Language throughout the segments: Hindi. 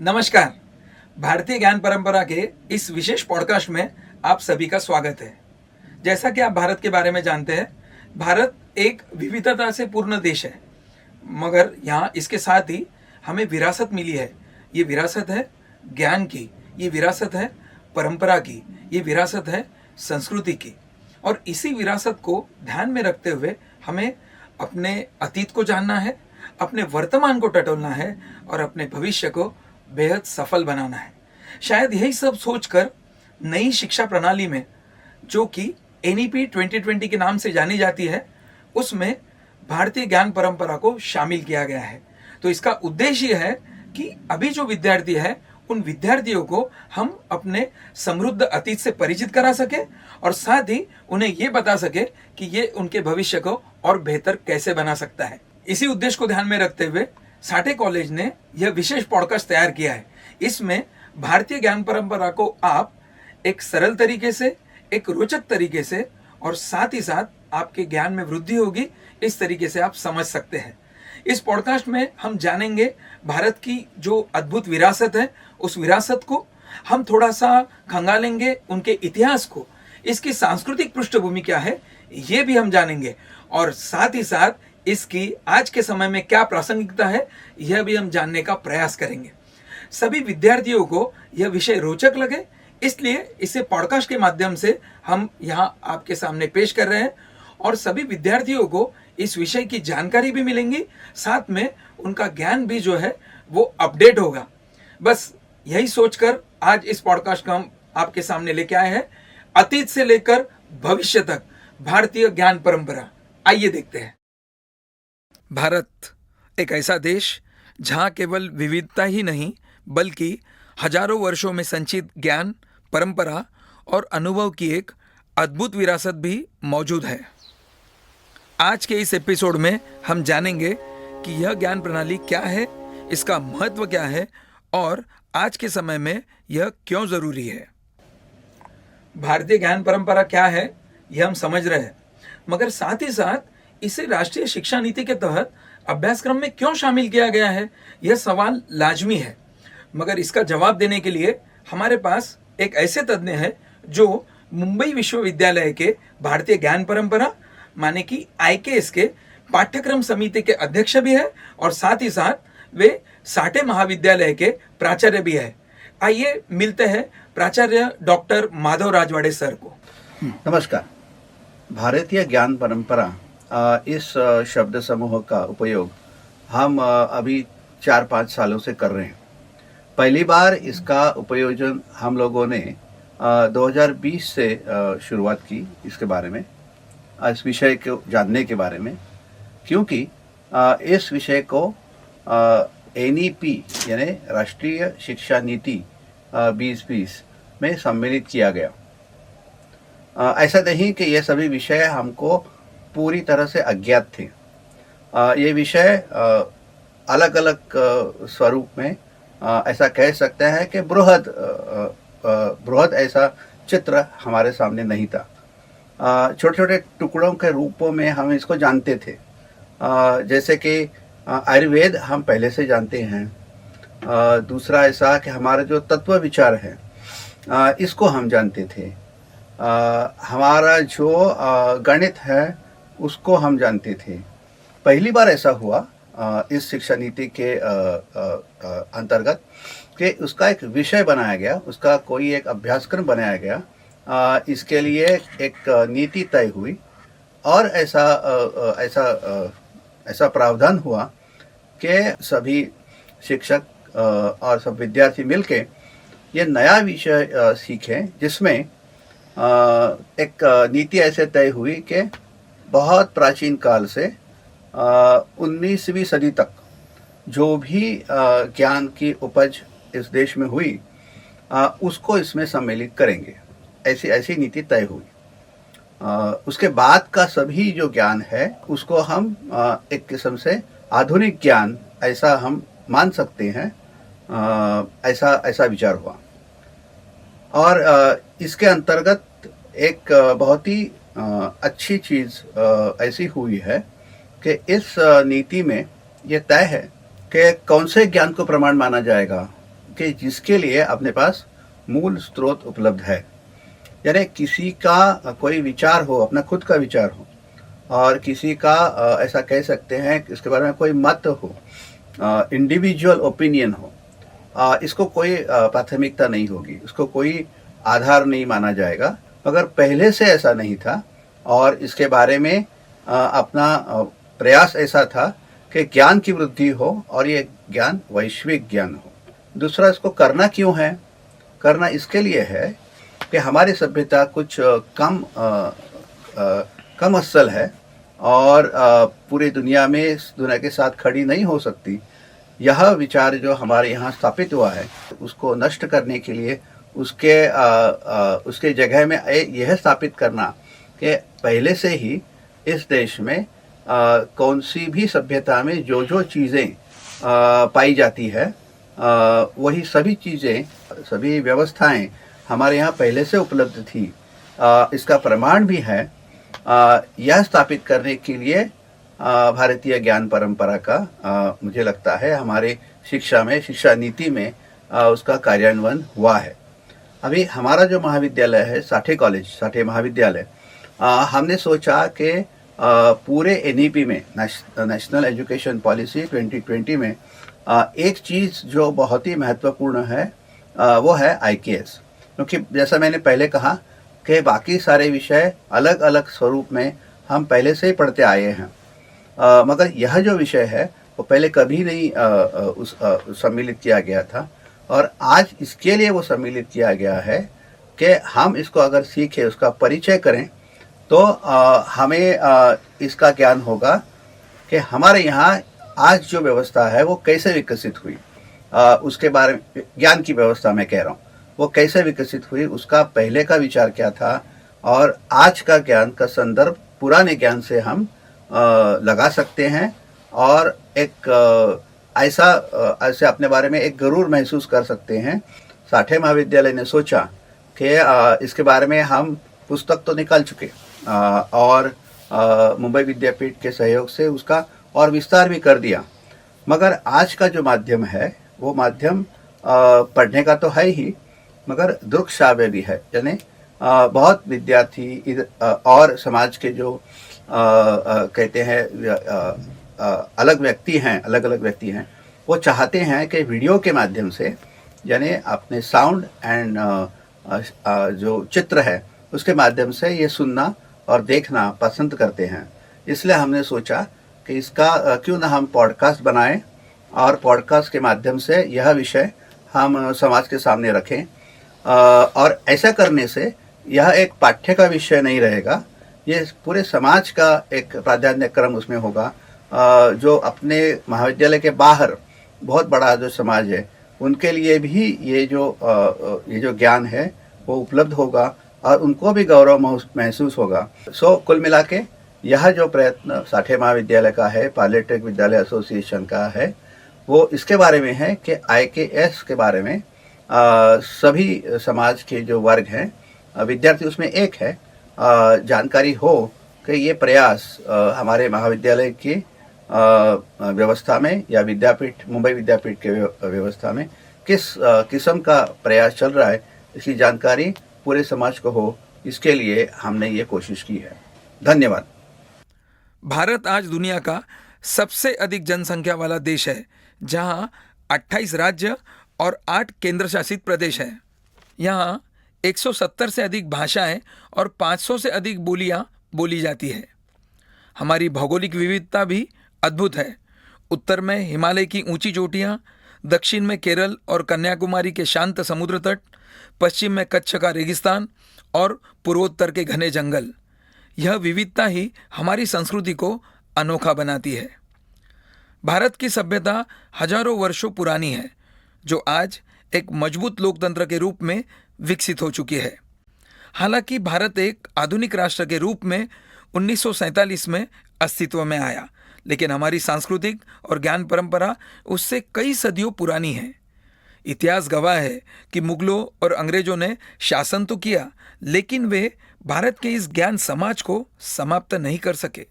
नमस्कार। भारतीय ज्ञान परंपरा के इस विशेष पॉडकास्ट में आप सभी का स्वागत है। जैसा कि आप भारत के बारे में जानते हैं, भारत एक विविधता से पूर्ण देश है, मगर यहाँ इसके साथ ही हमें विरासत मिली है। ये विरासत है ज्ञान की, ये विरासत है परंपरा की, ये विरासत है संस्कृति की। और इसी विरासत को ध्यान में रखते हुए हमें अपने अतीत को जानना है, अपने वर्तमान को टटोलना है और अपने भविष्य को बेहद सफल बनाना है। शायद यही सब सोचकर नई शिक्षा प्रणाली में, जो कि NEP 2020 के नाम से जानी जाती है, उसमें भारतीय ज्ञान परंपरा को शामिल किया गया है। तो इसका उद्देश्य है कि अभी जो विद्यार्थी है, उन विद्यार्थियों को हम अपने समृद्ध अतीत से परिचित करा सके और साथ ही उन्हें ये बता सके कि ये उनके भविष्य को और बेहतर कैसे बना सकता है। इसी उद्देश्य को ध्यान में रखते हुए साठे कॉलेज ने यह विशेष पॉडकास्ट तैयार किया है। इसमें भारतीय ज्ञान परंपरा को आप एक सरल तरीके से, एक रोचक तरीके से और साथ ही साथ आपके ज्ञान में वृद्धि होगी, इस तरीके से आप समझ सकते हैं। इस पॉडकास्ट में हम जानेंगे भारत की जो अद्भुत विरासत है, उस विरासत को हम थोड़ा सा खंगालेंगे, उनके इतिहास को, इसकी सांस्कृतिक पृष्ठभूमि क्या है ये भी हम जानेंगे और साथ ही साथ इसकी आज के समय में क्या प्रासंगिकता है यह भी हम जानने का प्रयास करेंगे। सभी विद्यार्थियों को यह विषय रोचक लगे, इसलिए इसे पॉडकास्ट के माध्यम से हम यहाँ आपके सामने पेश कर रहे हैं और सभी विद्यार्थियों को इस विषय की जानकारी भी मिलेंगी, साथ में उनका ज्ञान भी जो है वो अपडेट होगा। बस यही सोचकर आज इस पॉडकास्ट को हम आपके सामने लेके आए हैं, अतीत से लेकर भविष्य तक भारतीय ज्ञान परंपरा। आइए देखते हैं। भारत एक ऐसा देश जहाँ केवल विविधता ही नहीं बल्कि हजारों वर्षों में संचित ज्ञान, परंपरा और अनुभव की एक अद्भुत विरासत भी मौजूद है। आज के इस एपिसोड में हम जानेंगे कि यह ज्ञान प्रणाली क्या है, इसका महत्व क्या है और आज के समय में यह क्यों जरूरी है। भारतीय ज्ञान परंपरा क्या है यह हम समझ रहे हैं, मगर साथ ही साथ इसे राष्ट्रीय शिक्षा नीति के तहत अभ्यासक्रम में क्यों शामिल किया गया है, यह सवाल लाजमी है। मगर इसका जवाब देने के लिए हमारे पास एक ऐसे तज्ञ हैं जो मुंबई विश्वविद्यालय के भारतीय ज्ञान परंपरा माने कि IKS के पाठ्यक्रम समिति के अध्यक्ष भी है और साथ ही साथ वे साठे महाविद्यालय के प्राचार्य भी है। आइए मिलते हैं प्राचार्य डॉक्टर माधव राजवाड़े सर को। नमस्कार। भारतीय ज्ञान परंपरा इस शब्द समूह का उपयोग हम अभी 4-5 सालों से कर रहे हैं। पहली बार इसका उपयोजन हम लोगों ने 2020 से शुरुआत की इसके बारे में, इस विषय को जानने के बारे में, क्योंकि इस विषय को NEP यानी राष्ट्रीय शिक्षा नीति 2020 में सम्मिलित किया गया। ऐसा नहीं कि ये सभी विषय हमको पूरी तरह से अज्ञात थे। ये विषय अलग अलग स्वरूप में ऐसा कह सकते हैं कि बृहद ऐसा चित्र हमारे सामने नहीं था। छोटे छोटे टुकड़ों के रूपों में हम इसको जानते थे। जैसे कि आयुर्वेद हम पहले से जानते हैं। दूसरा ऐसा कि हमारे जो तत्व विचार है इसको हम जानते थे। हमारा जो गणित है उसको हम जानते थे। पहली बार ऐसा हुआ इस शिक्षा नीति के अंतर्गत कि उसका एक विषय बनाया गया, उसका कोई एक अभ्यासक्रम बनाया गया। इसके लिए एक नीति तय हुई और ऐसा प्रावधान हुआ कि सभी शिक्षक और सब विद्यार्थी मिलके ये नया विषय सीखें, जिसमें एक नीति ऐसे तय हुई कि बहुत प्राचीन काल से 19वीं सदी तक जो भी ज्ञान की उपज इस देश में हुई उसको इसमें सम्मिलित करेंगे। ऐसी नीति तय हुई। उसके बाद का सभी जो ज्ञान है उसको हम एक किस्म से आधुनिक ज्ञान ऐसा हम मान सकते हैं। ऐसा विचार हुआ और इसके अंतर्गत एक बहुत ही अच्छी चीज़ ऐसी हुई है कि इस नीति में ये तय है कि कौन से ज्ञान को प्रमाण माना जाएगा, कि जिसके लिए अपने पास मूल स्रोत उपलब्ध है। यानी किसी का कोई विचार हो, अपना खुद का विचार हो, और किसी का ऐसा कह सकते हैं कि इसके बारे में कोई मत हो, इंडिविजुअल ओपिनियन हो, इसको कोई प्राथमिकता नहीं होगी, उसको कोई आधार नहीं माना जाएगा। मगर पहले से ऐसा नहीं था और इसके बारे में अपना प्रयास ऐसा था कि ज्ञान की वृद्धि हो और ये ज्ञान वैश्विक ज्ञान हो। दूसरा, इसको करना क्यों है? करना इसके लिए है कि हमारी सभ्यता कुछ कम असल है और पूरी दुनिया में इस दुनिया के साथ खड़ी नहीं हो सकती। यह विचार जो हमारे यहाँ स्थापित हुआ है, उसको नष्ट करने के लिए उसके जगह में यह स्थापित करना कि पहले से ही इस देश में कौन सी भी सभ्यता में जो जो चीज़ें पाई जाती है, वही सभी चीज़ें, सभी व्यवस्थाएं हमारे यहाँ पहले से उपलब्ध थी। इसका प्रमाण भी है। यह स्थापित करने के लिए भारतीय ज्ञान परंपरा का मुझे लगता है हमारे शिक्षा नीति में उसका कार्यान्वयन हुआ है। अभी हमारा जो महाविद्यालय है, साठे महाविद्यालय, हमने सोचा कि पूरे एनईपी में, नेशनल एजुकेशन पॉलिसी 2020 में एक चीज़ जो बहुत ही महत्वपूर्ण है वो है IKS। क्योंकि जैसा मैंने पहले कहा कि बाकी सारे विषय अलग अलग स्वरूप में हम पहले से ही पढ़ते आए हैं, मगर यह जो विषय है वो पहले कभी नहीं सम्मिलित किया गया था और आज इसके लिए वो सम्मिलित किया गया है कि हम इसको अगर सीखें, उसका परिचय करें, तो हमें इसका ज्ञान होगा कि हमारे यहाँ आज जो व्यवस्था है वो कैसे विकसित हुई, उसके बारे में, ज्ञान की व्यवस्था मैं कह रहा हूँ, वो कैसे विकसित हुई, उसका पहले का विचार क्या था और आज का ज्ञान का संदर्भ पुराने ज्ञान से हम लगा सकते हैं और एक ऐसे अपने बारे में एक गरूर महसूस कर सकते हैं। साठे महाविद्यालय ने सोचा कि इसके बारे में हम पुस्तक तो निकाल चुके और मुंबई विद्यापीठ के सहयोग से उसका और विस्तार भी कर दिया, मगर आज का जो माध्यम है वो माध्यम पढ़ने का तो है ही, मगर दृक श्राव्य भी है। यानी बहुत विद्यार्थी और समाज के जो कहते हैं अलग अलग व्यक्ति हैं, वो चाहते हैं कि वीडियो के माध्यम से, यानी अपने साउंड एंड जो चित्र है उसके माध्यम से ये सुनना और देखना पसंद करते हैं। इसलिए हमने सोचा कि इसका क्यों ना हम पॉडकास्ट बनाएं और पॉडकास्ट के माध्यम से यह विषय हम समाज के सामने रखें। और ऐसा करने से यह एक पाठ्य का विषय नहीं रहेगा, ये पूरे समाज का एक प्राधान्य क्रम उसमें होगा। जो अपने महाविद्यालय के बाहर बहुत बड़ा जो समाज है उनके लिए भी ये जो ज्ञान है वो उपलब्ध होगा और उनको भी गौरव महसूस होगा। कुल मिला के यह जो प्रयत्न साठे महाविद्यालय का है, पॉलिटेक्निक विद्यालय एसोसिएशन का है, वो इसके बारे में है कि IKS के बारे में सभी समाज के जो वर्ग हैं, विद्यार्थी उसमें एक है, जानकारी हो कि ये प्रयास हमारे महाविद्यालय की व्यवस्था में या मुंबई विद्यापीठ के व्यवस्था में किस किस्म का प्रयास चल रहा है, इसकी जानकारी पूरे समाज को हो, इसके लिए हमने ये कोशिश की है। धन्यवाद। भारत आज दुनिया का सबसे अधिक जनसंख्या वाला देश है, जहां 28 राज्य और 8 केंद्र शासित प्रदेश हैं। यहाँ 170 से अधिक भाषाएं और 500 से अधिक बोलियां बोली जाती है। हमारी भौगोलिक विविधता भी अद्भुत है। उत्तर में हिमालय की ऊंची चोटियां, दक्षिण में केरल और कन्याकुमारी के शांत समुद्र तट, पश्चिम में कच्छ का रेगिस्तान और पूर्वोत्तर के घने जंगल। यह विविधता ही हमारी संस्कृति को अनोखा बनाती है। भारत की सभ्यता हजारों वर्षों पुरानी है, जो आज एक मजबूत लोकतंत्र के रूप में विकसित हो चुकी है। हालांकि भारत एक आधुनिक राष्ट्र के रूप में 1947 में अस्तित्व में आया, लेकिन हमारी सांस्कृतिक और ज्ञान परंपरा उससे कई सदियों पुरानी है। इतिहास गवाह है कि मुगलों और अंग्रेजों ने शासन तो किया, लेकिन वे भारत के इस ज्ञान समाज को समाप्त नहीं कर सके,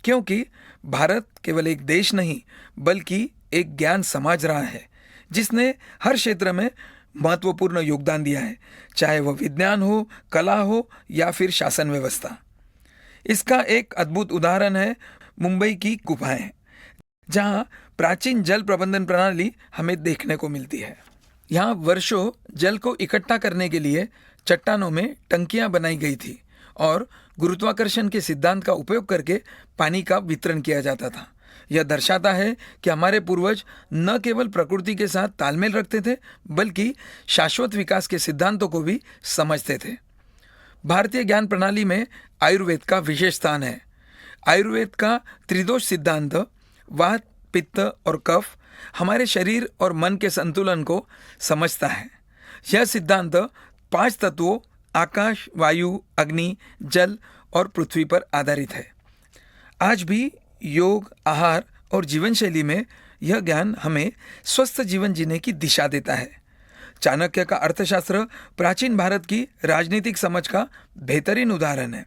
क्योंकि भारत केवल एक देश नहीं बल्कि एक ज्ञान समाज रहा है, जिसने हर क्षेत्र में महत्वपूर्ण योगदान दिया है, चाहे वह विज्ञान हो, कला हो या फिर शासन व्यवस्था। इसका एक अद्भुत उदाहरण है मुंबई की गुफाएं, जहां प्राचीन जल प्रबंधन प्रणाली हमें देखने को मिलती है। यहाँ वर्षों जल को इकट्ठा करने के लिए चट्टानों में टंकियां बनाई गई थी और गुरुत्वाकर्षण के सिद्धांत का उपयोग करके पानी का वितरण किया जाता था। यह दर्शाता है कि हमारे पूर्वज न केवल प्रकृति के साथ तालमेल रखते थे, बल्कि शाश्वत विकास के सिद्धांतों को भी समझते थे। भारतीय ज्ञान प्रणाली में आयुर्वेद का विशेष स्थान है। आयुर्वेद का त्रिदोष सिद्धांत वात, पित्त और कफ हमारे शरीर और मन के संतुलन को समझता है। यह सिद्धांत 5 तत्वों आकाश, वायु, अग्नि, जल और पृथ्वी पर आधारित है। आज भी योग, आहार और जीवन शैली में यह ज्ञान हमें स्वस्थ जीवन जीने की दिशा देता है। चाणक्य का अर्थशास्त्र प्राचीन भारत की राजनीतिक समझ का बेहतरीन उदाहरण है।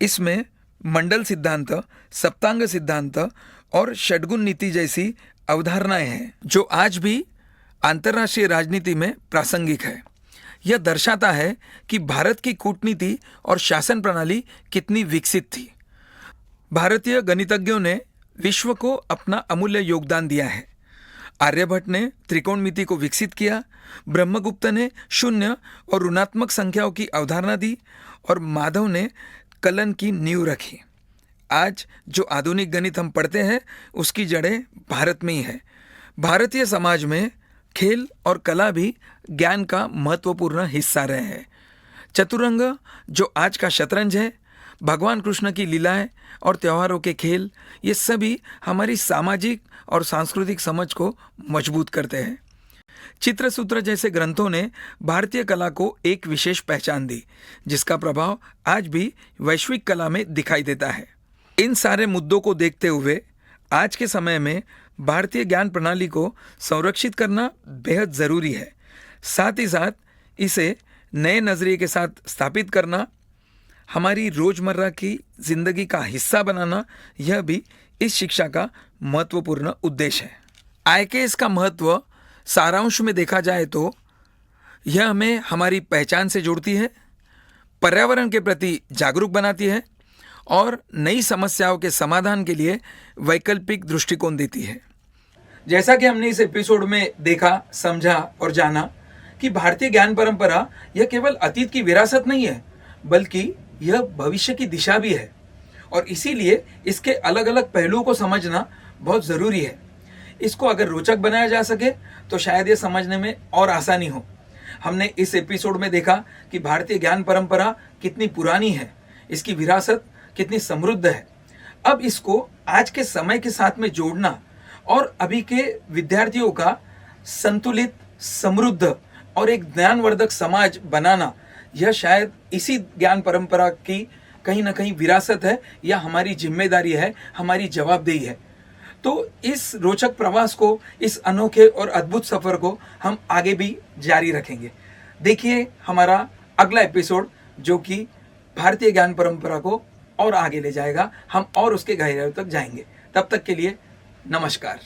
इसमें मंडल सिद्धांत, सप्तांग सिद्धांत और षड्गुण नीति जैसी अवधारणाएं हैं, जो आज भी अंतर्राष्ट्रीय राजनीति में प्रासंगिक है। यह दर्शाता है कि भारत की कूटनीति और शासन प्रणाली कितनी विकसित थी। भारतीय गणितज्ञों ने विश्व को अपना अमूल्य योगदान दिया है। आर्यभट्ट ने त्रिकोणमिति को विकसित किया, ब्रह्मगुप्त ने शून्य और ऋणात्मक संख्याओं की अवधारणा दी और माधव ने कलन की नींव रखी। आज जो आधुनिक गणित हम पढ़ते हैं, उसकी जड़ें भारत में ही है। भारतीय समाज में खेल और कला भी ज्ञान का महत्वपूर्ण हिस्सा रहे हैं। चतुरंग, जो आज का शतरंज है, भगवान कृष्ण की लीलाएं और त्योहारों के खेल, ये सभी हमारी सामाजिक और सांस्कृतिक समझ को मजबूत करते हैं। चित्रसूत्र जैसे ग्रंथों ने भारतीय कला को एक विशेष पहचान दी, जिसका प्रभाव आज भी वैश्विक कला में दिखाई देता है। इन सारे मुद्दों को देखते हुए आज के समय में भारतीय ज्ञान प्रणाली को संरक्षित करना बेहद ज़रूरी है। साथ ही साथ इसे नए नज़रिए के साथ स्थापित करना, हमारी रोज़मर्रा की ज़िंदगी का हिस्सा बनाना, यह भी इस शिक्षा का महत्वपूर्ण उद्देश्य है। आईकेएस का महत्व सारांश में देखा जाए तो यह हमें हमारी पहचान से जोड़ती है, पर्यावरण के प्रति जागरूक बनाती है और नई समस्याओं के समाधान के लिए वैकल्पिक दृष्टिकोण देती है। जैसा कि हमने इस एपिसोड में देखा, समझा और जाना कि भारतीय ज्ञान परंपरा यह केवल अतीत की विरासत नहीं है, बल्कि यह भविष्य की दिशा भी है और इसीलिए इसके अलग अलग पहलुओं को समझना बहुत ज़रूरी है। इसको अगर रोचक बनाया जा सके तो शायद ये समझने में और आसानी हो। हमने इस एपिसोड में देखा कि भारतीय ज्ञान परंपरा कितनी पुरानी है, इसकी विरासत कितनी समृद्ध है। अब इसको आज के समय के साथ में जोड़ना और अभी के विद्यार्थियों का संतुलित, समृद्ध और एक ज्ञानवर्धक समाज बनाना, यह शायद इसी ज्ञान परंपरा की कहीं ना कहीं विरासत है या हमारी जिम्मेदारी है, हमारी जवाबदेही है। तो इस रोचक प्रवास को, इस अनोखे और अद्भुत सफर को हम आगे भी जारी रखेंगे। देखिए हमारा अगला एपिसोड, जो कि भारतीय ज्ञान परंपरा को और आगे ले जाएगा, हम और उसके गहराइयों तक जाएंगे। तब तक के लिए नमस्कार।